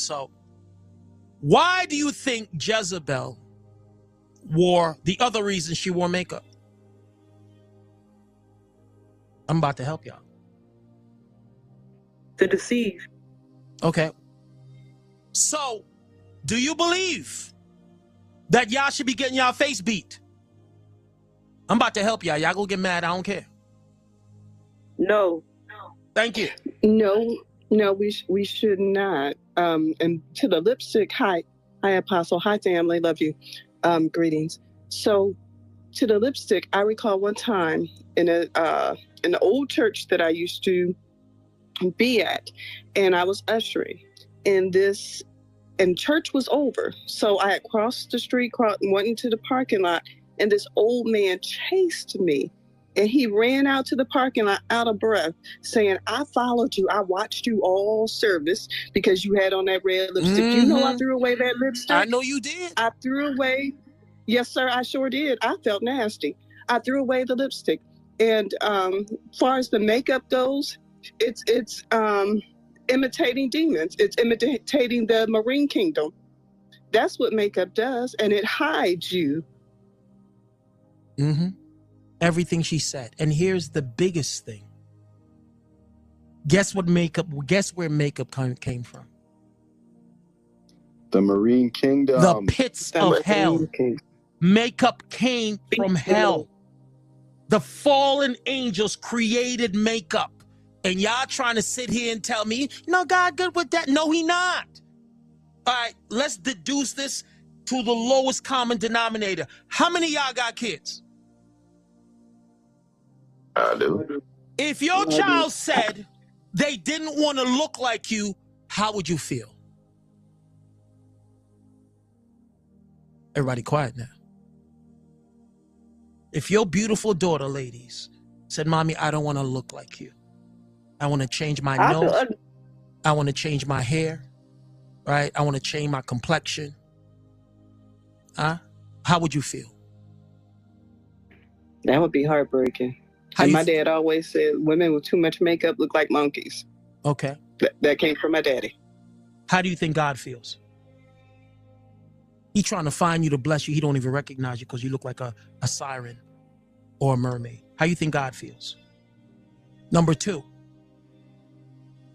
So why do you think Jezebel wore the other reason she wore makeup? I'm about to help y'all. To deceive. Okay. So, do you believe that y'all should be getting y'all face beat? I'm about to help y'all. Y'all go get mad. I don't care. No. Thank you. No, we should not. And to the lipstick, hi Apostle, hi family, love you. Greetings. So, to the lipstick, I recall one time in an old church that I used to be at, and I was ushering, and church was over. So I had crossed the street, went into the parking lot, and this old man chased me. And he ran out to the parking lot out of breath, saying, I followed you. I watched you all service because you had on that red lipstick. You know I threw away that lipstick? I know you did. I threw away. Yes, sir, I sure did. I felt nasty. I threw away the lipstick. And as far as the makeup goes, it's imitating demons. It's imitating the marine kingdom. That's what makeup does, and it hides you. Everything she said. And here's the biggest thing. Guess where makeup came from? The marine kingdom. The pits of hell. Makeup came from hell. The fallen angels created makeup. And y'all trying to sit here and tell me, no, God good with that. No, he not. All right, let's deduce this to the lowest common denominator. How many of y'all got kids? I do. If your child said they didn't want to look like you, how would you feel? Everybody quiet now. If your beautiful daughter, ladies, said, Mommy, I don't want to look like you. I want to change my nose. I want to change my hair. Right? I want to change my complexion. How would you feel? That would be heartbreaking. And my dad always said women with too much makeup look like monkeys. Okay. That came from my daddy. How do you think God feels? He's trying to find you to bless you. He don't even recognize you because you look like a siren or a mermaid. How do you think God feels? Number two,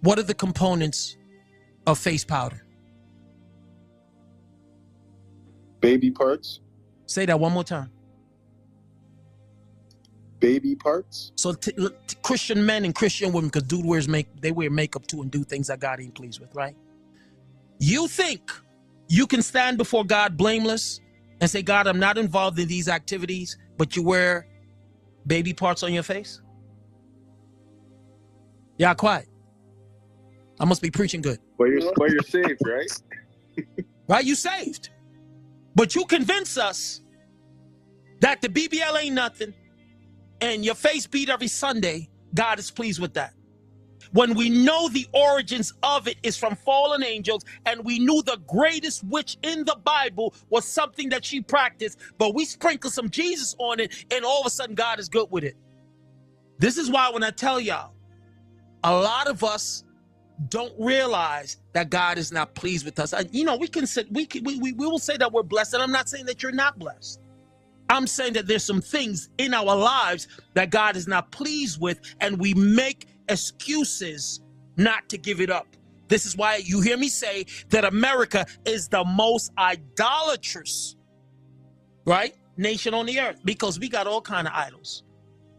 what are the components of face powder? Baby parts. Say that one more time. Baby parts. So Christian men and Christian women, because dude they wear makeup too and do things that God ain't pleased with, right? You think you can stand before God blameless and say, God, I'm not involved in these activities, but you wear baby parts on your face? Yeah, quiet. I must be preaching good. Well, you're saved, right? Right, you saved. But you convince us that the BBL ain't nothing and your face beat every Sunday. God is pleased with that. When we know the origins of it is from fallen angels, and we knew the greatest witch in the Bible was something that she practiced, but we sprinkle some Jesus on it, and all of a sudden God is good with it. This is why when I tell y'all, a lot of us don't realize that God is not pleased with us. We will say that we're blessed, and I'm not saying that you're not blessed. I'm saying that there's some things in our lives that God is not pleased with, and we make excuses not to give it up. This is why you hear me say that America is the most idolatrous, right, nation on the earth, because we got all kind of idols.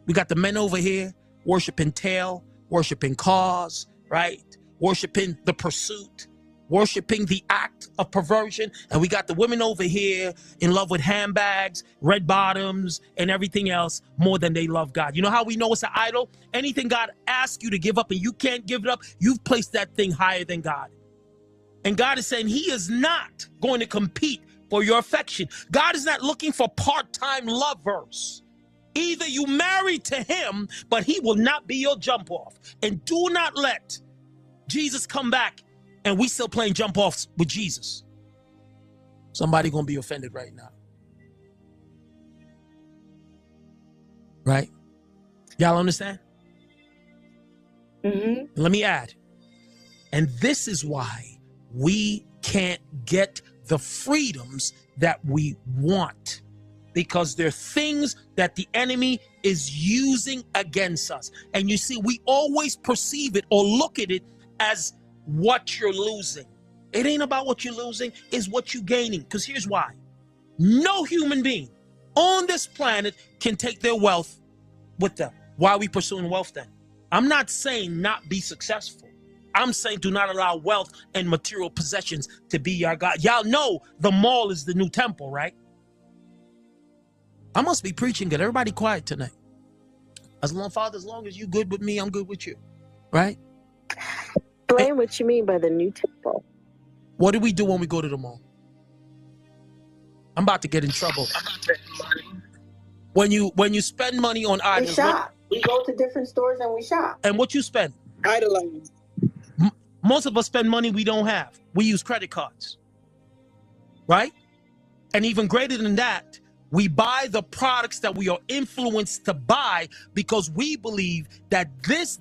We got the men over here worshiping tail, worshiping cars, right? Worshiping the pursuit, worshiping the act of perversion. And we got the women over here in love with handbags, red bottoms, and everything else more than they love God. You know how we know it's an idol? Anything God asks you to give up and you can't give it up, you've placed that thing higher than God. And God is saying he is not going to compete for your affection. God is not looking for part-time lovers. Either you marry to him, but he will not be your jump off. And do not let Jesus come back and we still playing jump offs with Jesus. Somebody gonna be offended right now. Right? Y'all understand? Mm-hmm. Let me add. And this is why we can't get the freedoms that we want, because they're things that the enemy is using against us. And you see, we always perceive it or look at it as what you're losing. It ain't about what you're losing, it's what you're gaining. Because here's why. No human being on this planet can take their wealth with them. Why are we pursuing wealth then? I'm not saying not be successful. I'm saying do not allow wealth and material possessions to be your God. Y'all know the mall is the new temple, right? I must be preaching good. Everybody quiet tonight. Father, as long as you good with me, I'm good with you. Right? Explain what you mean by the new temple. What do we do when we go to the mall? I'm about to get in trouble. When you spend money on items, we shop. We go to different stores and we shop. And what you spend? Idolize. Most of us spend money we don't have. We use credit cards, right? And even greater than that, we buy the products that we are influenced to buy because we believe that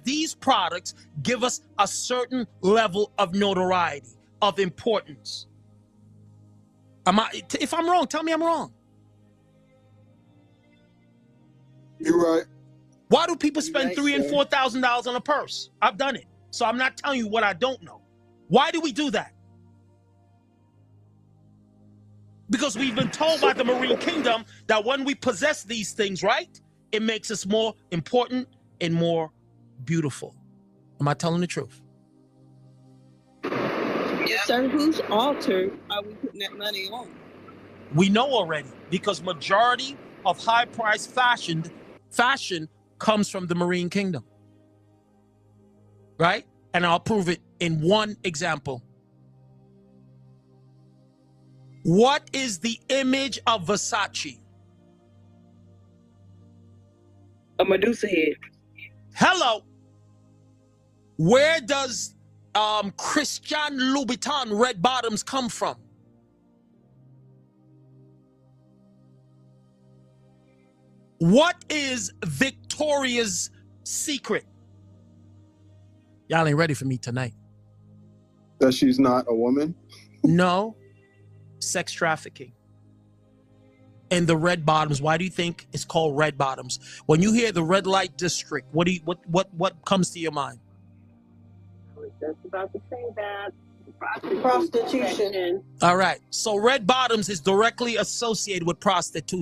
these products give us a certain level of notoriety, of importance. If I'm wrong, tell me I'm wrong. You're right. Why do people spend $3,000 and $4,000 on a purse? I've done it. So I'm not telling you what I don't know. Why do we do that? Because we've been told by the marine kingdom that when we possess these things, right, it makes us more important and more beautiful. Am I telling the truth? Yes, sir. Whose altar are we putting that money on? We know already, because majority of high-priced fashion comes from the marine kingdom. Right? And I'll prove it in one example. What is the image of Versace? A Medusa head. Hello. Where does Christian Louboutin red bottoms come from? What is Victoria's Secret? Y'all ain't ready for me tonight. That she's not a woman? No. Sex trafficking. And the red bottoms, why do you think it's called red bottoms? When you hear the red light district, what comes to your mind? I was just about to say that. Prostitution. All right. So red bottoms is directly associated with prostitution.